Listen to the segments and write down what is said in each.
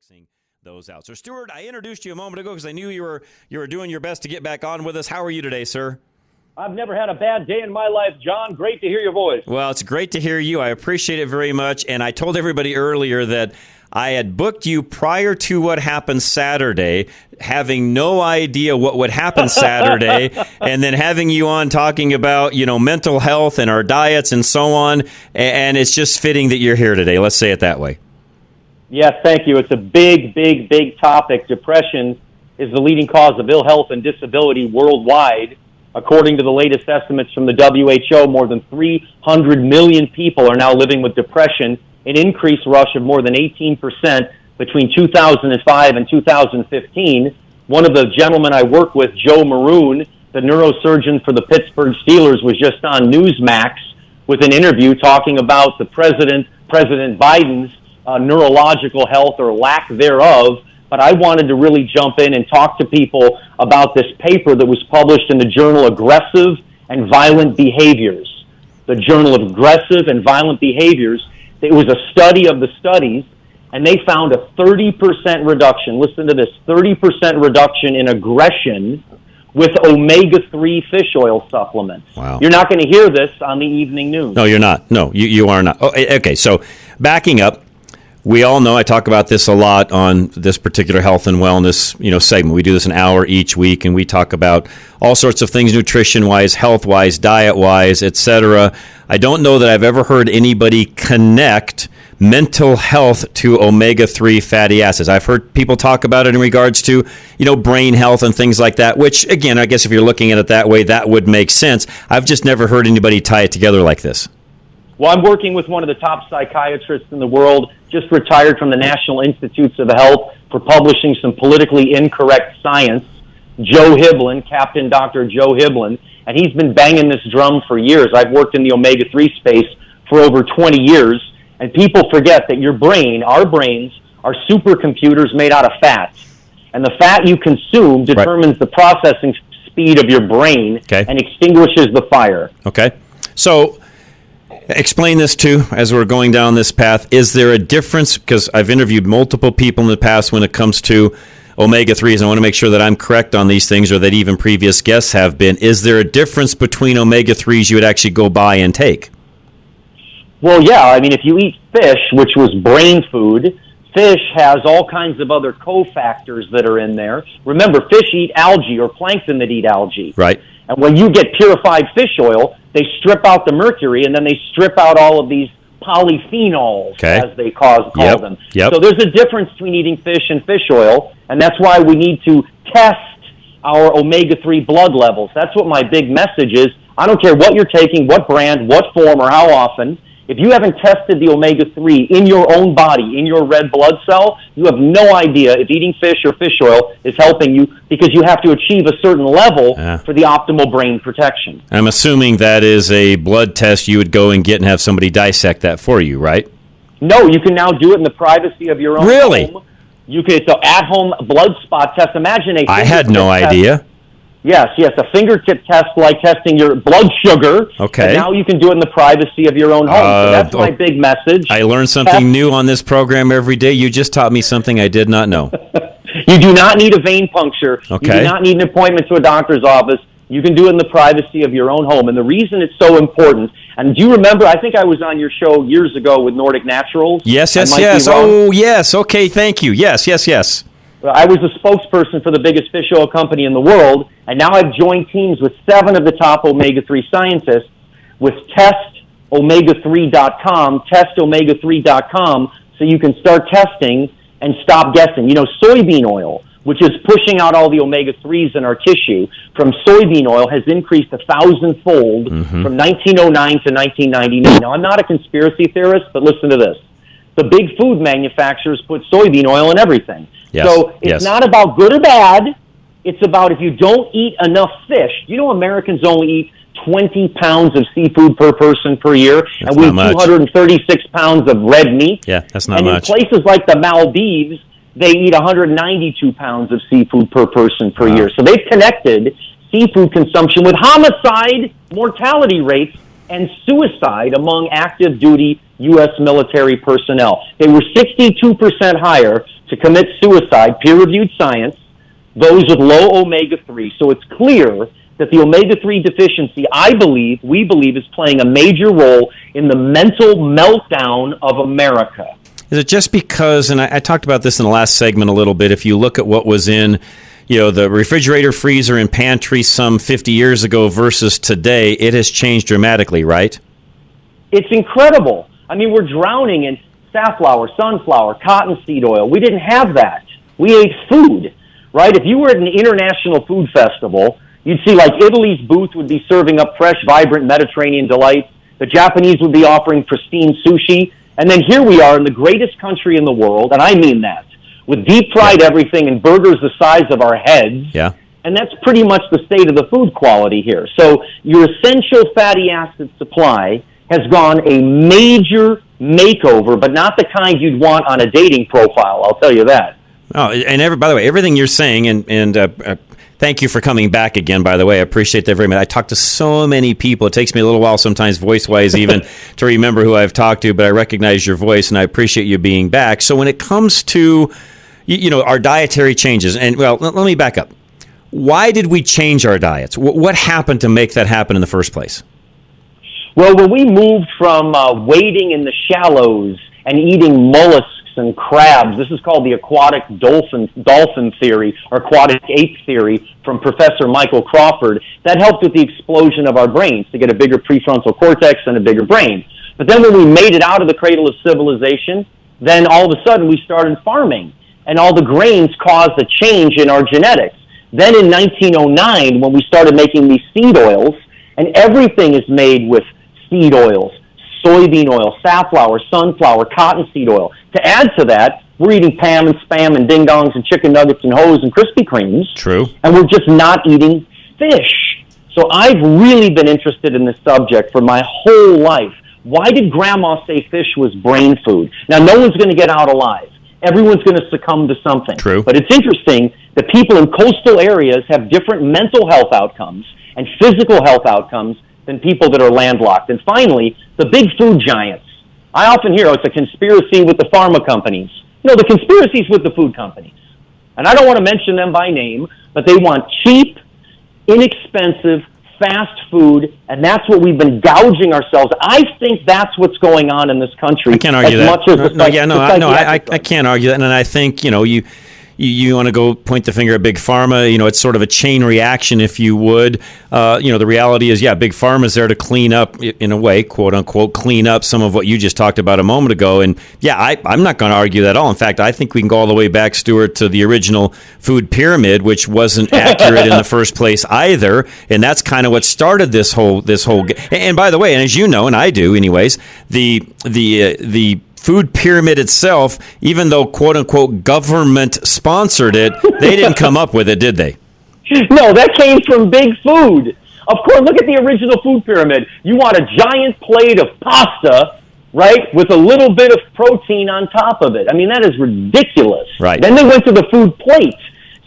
Xing those out. So, Stuart, I introduced you a moment ago because I knew you were doing your best to get back on with us. How are you today, sir? I've never had a bad day in my life, John. Great to hear your voice. Well, it's great to hear you. I appreciate it very much. And I told everybody earlier that I had booked you prior to what happened Saturday, having no idea what would happen Saturday, and then having you on talking about, mental health and our diets and so on. And it's just fitting that you're here today. Let's say it that way. Yes, thank you. It's a big, big, big topic. Depression is the leading cause of ill health and disability worldwide. According to the latest estimates from the WHO, more than 300 million people are now living with depression, an increased rush of more than 18% between 2005 and 2015. One of the gentlemen I work with, Joe Maroon, the neurosurgeon for the Pittsburgh Steelers, was just on Newsmax with an interview talking about the President Biden's neurological health or lack thereof. But I wanted to really jump in and talk to people about this paper that was published in the journal Aggressive and Violent Behaviors. The Journal of Aggressive and Violent Behaviors. It was a study of the studies, and they found a 30% reduction. Listen to this, 30% reduction in aggression with omega-3 fish oil supplements. Wow. You're not going to hear this on the evening news. No, you're not. No, you are not. Oh, okay, so backing up, we all know I talk about this a lot on this particular health and wellness, segment. We do this an hour each week, and we talk about all sorts of things, nutrition-wise, health-wise, diet-wise, etc. I don't know that I've ever heard anybody connect mental health to omega-3 fatty acids. I've heard people talk about it in regards to, brain health and things like that, which, again, I guess if you're looking at it that way, that would make sense. I've just never heard anybody tie it together like this. Well, I'm working with one of the top psychiatrists in the world, just retired from the National Institutes of Health for publishing some politically incorrect science, Joe Hibbelin, Captain Dr. Joe Hibbelin, and he's been banging this drum for years. I've worked in the omega-3 space for over 20 years, and people forget that our brains, are supercomputers made out of fat. And the fat you consume determines the processing speed of your brain and extinguishes the fire. Okay. So explain this too, as we're going down this path. Is there a difference? Because I've interviewed multiple people in the past when it comes to omega-3s, and I want to make sure that I'm correct on these things, or that even previous guests have been. Is there a difference between omega-3s you would actually go buy and take? Well, yeah. I mean, if you eat fish, which was brain food, fish has all kinds of other cofactors that are in there. Remember, fish eat algae or plankton that eat algae. Right. And when you get purified fish oil, they strip out the mercury, and then they strip out all of these polyphenols, as they call them. Yep. So there's a difference between eating fish and fish oil, and that's why we need to test our omega-3 blood levels. That's what my big message is. I don't care what you're taking, what brand, what form, or how often. If you haven't tested the omega-3 in your own body, in your red blood cell, you have no idea if eating fish or fish oil is helping you, because you have to achieve a certain level for the optimal brain protection. I'm assuming that is a blood test you would go and get and have somebody dissect that for you, right? No, you can now do it in the privacy of your own home. It's an at-home blood spot test. Imagine I had no idea. Yes, a fingertip test like testing your blood sugar. Okay. And now you can do it in the privacy of your own home. So that's my big message. I learn something new on this program every day. You just taught me something I did not know. You do not need a vein puncture. Okay. You do not need an appointment to a doctor's office. You can do it in the privacy of your own home. And the reason it's so important, and do you remember, I think I was on your show years ago with Nordic Naturals. Yes. Oh, yes. Okay, thank you. Yes. I was a spokesperson for the biggest fish oil company in the world, and now I've joined teams with 7 of the top omega-3 scientists with testomega3.com, testomega3.com, so you can start testing and stop guessing. Soybean oil, which is pushing out all the omega-3s in our tissue, from soybean oil has increased 1,000-fold from 1909 to 1999. Now, I'm not a conspiracy theorist, but listen to this. The big food manufacturers put soybean oil in everything. Yes. So it's not about good or bad. It's about if you don't eat enough fish. Americans only eat 20 pounds of seafood per person per year, and we eat 236 pounds of red meat. Yeah, that's not much. And in places like the Maldives, they eat 192 pounds of seafood per person per year. So they've connected seafood consumption with homicide mortality rates and suicide among active duty U.S. military personnel. They were 62% higher to commit suicide, peer-reviewed science, those with low omega-3. So it's clear that the omega-3 deficiency, we believe, is playing a major role in the mental meltdown of America. Is it just because, and I talked about this in the last segment a little bit, if you look at what was in the refrigerator, freezer, and pantry some 50 years ago versus today, it has changed dramatically, right? It's incredible. I mean, we're drowning in safflower, sunflower, cottonseed oil. We didn't have that. We ate food, right? If you were at an international food festival, you'd see like Italy's booth would be serving up fresh, vibrant Mediterranean delights. The Japanese would be offering pristine sushi. And then here we are in the greatest country in the world, and I mean that, with deep-fried everything and burgers the size of our heads. Yeah. And that's pretty much the state of the food quality here. So your essential fatty acid supply has gone a major makeover, but not the kind you'd want on a dating profile, I'll tell you that. Oh, and by the way, everything you're saying, and thank you for coming back again, by the way. I appreciate that very much. I talk to so many people. It takes me a little while sometimes, voice-wise, even to remember who I've talked to, but I recognize your voice, and I appreciate you being back. So when it comes to, our dietary changes, and, well, let me back up. Why did we change our diets? What happened to make that happen in the first place? Well, when we moved from wading in the shallows and eating mollusks and crabs, this is called the aquatic dolphin theory, or aquatic ape theory, from Professor Michael Crawford, that helped with the explosion of our brains to get a bigger prefrontal cortex and a bigger brain. But then when we made it out of the cradle of civilization, then all of a sudden we started farming, and all the grains caused a change in our genetics. Then in 1909, when we started making these seed oils, and everything is made with seed oils, soybean oil, safflower, sunflower, cottonseed oil. To add to that, we're eating Pam and Spam and Ding Dongs and chicken nuggets and Hoes and Krispy Kremes. True. And we're just not eating fish. So I've really been interested in this subject for my whole life. Why did Grandma say fish was brain food? Now, no one's going to get out alive. Everyone's going to succumb to something. True. But it's interesting that people in coastal areas have different mental health outcomes and physical health outcomes than people that are landlocked. And finally, the big food giants. I often hear it's a conspiracy with the pharma companies. No, the conspiracy's with the food companies. And I don't want to mention them by name, but they want cheap, inexpensive, fast food, and that's what we've been gouging ourselves. I think that's what's going on in this country. I can't argue that. I can't argue that. And I think, you want to go point the finger at Big Pharma, it's sort of a chain reaction, if you would. The reality is, Big Pharma is there to clean up, in a way, quote unquote, clean up some of what you just talked about a moment ago. And I'm not going to argue that at all. In fact, I think we can go all the way back, Stuart, to the original food pyramid, which wasn't accurate in the first place either. And that's kind of what started this whole. And by the way, and as you know, and I do, anyways, the food pyramid itself, even though quote-unquote government sponsored it, they didn't come up with it, did they? No, that came from big food. Of course, look at the original food pyramid. You want a giant plate of pasta, right, with a little bit of protein on top of it. I mean, that is ridiculous. Right. Then they went to the food plate.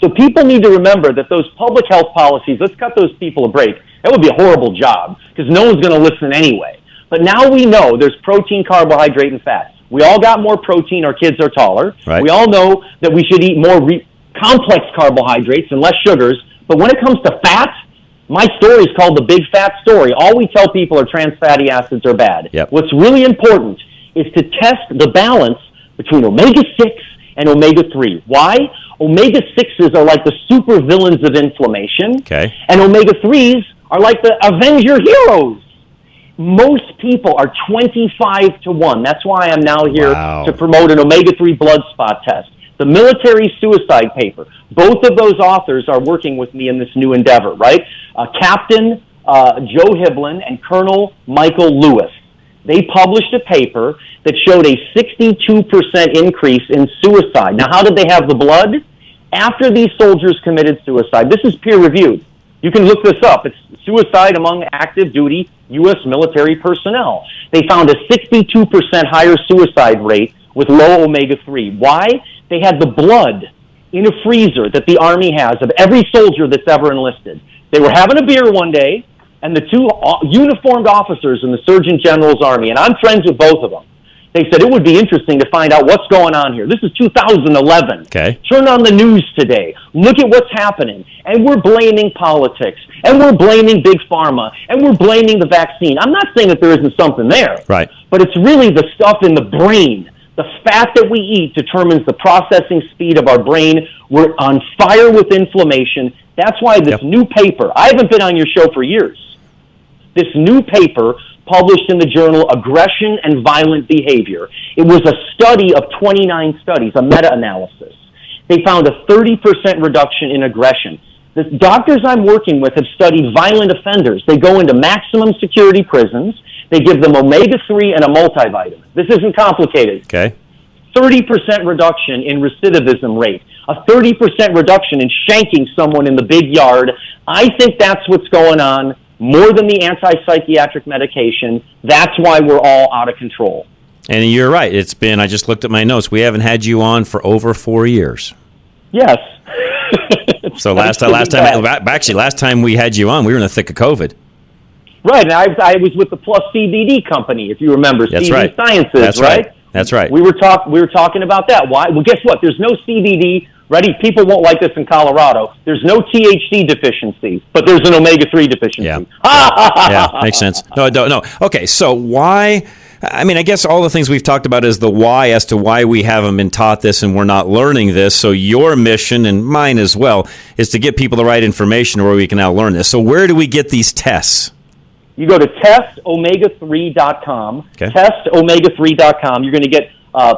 So people need to remember that those public health policies, let's cut those people a break. That would be a horrible job because no one's going to listen anyway. But now we know there's protein, carbohydrate, and fat. We all got more protein. Our kids are taller. Right. We all know that we should eat more complex carbohydrates and less sugars. But when it comes to fat, my story is called the big fat story. All we tell people are trans fatty acids are bad. Yep. What's really important is to test the balance between omega-6 and omega-3. Why? Omega-6s are like the super villains of inflammation. Okay. And omega-3s are like the Avenger heroes. Most people are 25 to 1. That's why I'm now here to promote an omega-3 blood spot test. The military suicide paper. Both of those authors are working with me in this new endeavor, right? Captain Joe Hiblin and Colonel Michael Lewis. They published a paper that showed a 62% increase in suicide. Now, how did they have the blood? After these soldiers committed suicide. This is peer-reviewed. You can look this up. It's suicide among active duty U.S. military personnel. They found a 62% higher suicide rate with low omega-3. Why? They had the blood in a freezer that the Army has of every soldier that's ever enlisted. They were having a beer one day, and the two uniformed officers in the Surgeon General's Army, and I'm friends with both of them, they said it would be interesting to find out what's going on here. This is 2011. Okay. Turn on the news today. Look at what's happening. And we're blaming politics. And we're blaming Big Pharma. And we're blaming the vaccine. I'm not saying that there isn't something there. Right. But it's really the stuff in the brain. The fat that we eat determines the processing speed of our brain. We're on fire with inflammation. That's why this new paper, I haven't been on your show for years. This new paper published in the journal Aggression and Violent Behavior. It was a study of 29 studies, a meta-analysis. They found a 30% reduction in aggression. The doctors I'm working with have studied violent offenders. They go into maximum security prisons. They give them omega-3 and a multivitamin. This isn't complicated. Okay. 30% reduction in recidivism rate. A 30% reduction in shanking someone in the big yard. I think that's what's going on. More than the anti-psychiatric medication. That's why we're all out of control. And you're right. It's been, I just looked at my notes, we haven't had you on for over 4 years. Yes. So last time we had you on, we were in the thick of COVID. Right, and I was with the Plus CBD company, if you remember. That's CBD right. Sciences, That's right? That's right. We were talking about that. Why? Well, guess what? There's no CBD. Ready? People won't like this in Colorado. There's no THC deficiency, but there's an omega-3 deficiency. Yeah. Yeah, makes sense. No. Okay, so why? I mean, I guess all the things we've talked about is the why as to why we haven't been taught this and we're not learning this. So your mission, and mine as well, is to get people the right information where we can now learn this. So where do we get these tests? You go to testomega3.com. Okay. Testomega3.com. You're going to get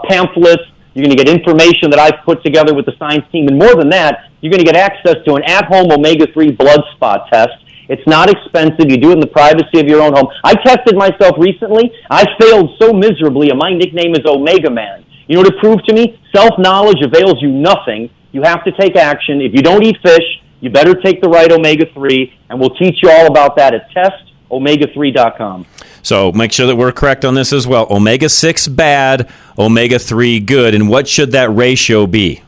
pamphlets. You're going to get information that I've put together with the science team. And more than that, you're going to get access to an at-home omega-3 blood spot test. It's not expensive. You do it in the privacy of your own home. I tested myself recently. I failed so miserably, and my nickname is Omega Man. You know what it proved to me? Self-knowledge avails you nothing. You have to take action. If you don't eat fish, you better take the right omega-3, and we'll teach you all about that at testomega3.com. So make sure that we're correct on this as well. Omega-6 bad, omega-3 good. And what should that ratio be?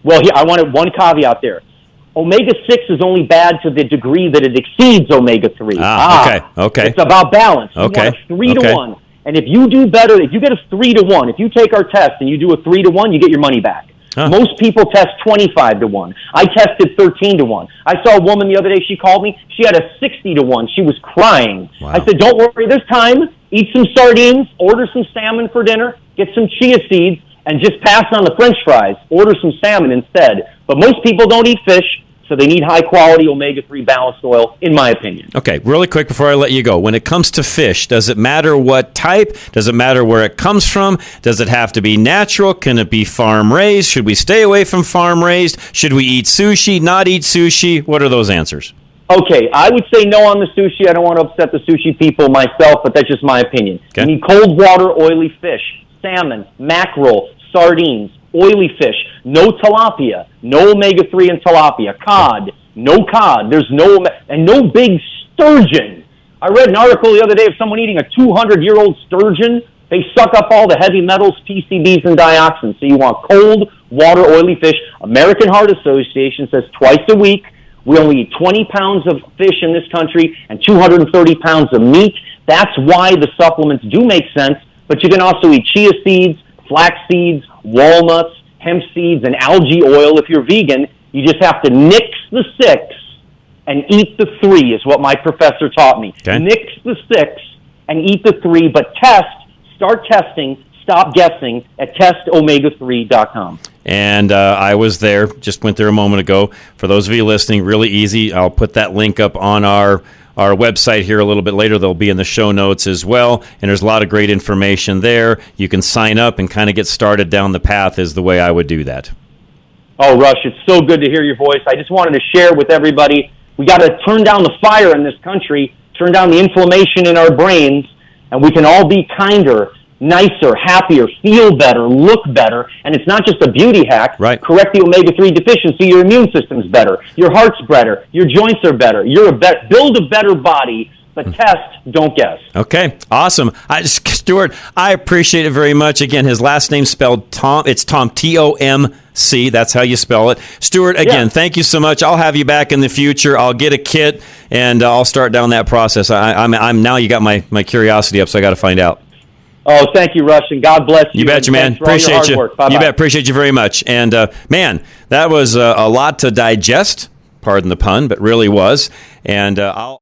Well, here, I wanted one caveat there. Omega-6 is only bad to the degree that it exceeds omega-3. Okay. It's about balance. You Okay. want a 3 to 1. And if you do better, if you get a 3 to 1, if you take our test and you do a 3 to 1, you get your money back. Huh. Most people test 25 to 1. I tested 13 to 1. I saw a woman the other day, she called me, she had a 60 to 1. She was crying. Wow. I said, don't worry, there's time. Eat some sardines, order some salmon for dinner, get some chia seeds, and just pass on the French fries. Order some salmon instead. But most people don't eat fish, so they need high-quality omega-3 balanced oil, in my opinion. Okay, really quick before I let you go. When it comes to fish, does it matter what type? Does it matter where it comes from? Does it have to be natural? Can it be farm-raised? Should we stay away from farm-raised? Should we eat sushi, not eat sushi? What are those answers? Okay, I would say no on the sushi. I don't want to upset the sushi people myself, but that's just my opinion. Okay. You need cold water, oily fish, salmon, mackerel, sardines, oily fish, no tilapia, no omega-3 in tilapia, cod, no cod, there's no, and no big sturgeon. I read an article the other day of someone eating a 200-year-old sturgeon. They suck up all the heavy metals, PCBs, and dioxins. So you want cold water, oily fish. American Heart Association says twice a week. We only eat 20 pounds of fish in this country and 230 pounds of meat. That's why the supplements do make sense, but you can also eat chia seeds, flax seeds, walnuts, hemp seeds, and algae oil if you're vegan. You just have to nix the 6 and eat the 3 is what my professor taught me. Okay. Nix the 6 and eat the 3, but start testing, stop guessing at testomega3.com. And I was there, just went there a moment ago. For those of you listening, really easy. I'll put that link up on our website here a little bit later. They'll be in the show notes as well. And there's a lot of great information there. You can sign up and kind of get started down the path is the way I would do that. Oh, Rush, it's so good to hear your voice. I just wanted to share with everybody, we got to turn down the fire in this country, turn down the inflammation in our brains, and we can all be kinder, nicer, happier, feel better, look better. And it's not just a beauty hack. Right. Correct the omega-3 deficiency, your immune system's better, your heart's better, your joints are better, build a better body but test, don't guess. Okay, awesome. Stuart, I appreciate it very much. Again, his last name's spelled Tom. It's Tomc, Tomc. That's how you spell it. Stuart, again, thank you so much. I'll have you back in the future. I'll get a kit, and I'll start down that process. I'm now you got my curiosity up, so I got to find out. Oh, thank you, Rush, and God bless you. You betcha, man. Appreciate you. You bet. Appreciate you very much. And, man, that was a lot to digest. Pardon the pun, but really was. And I'll...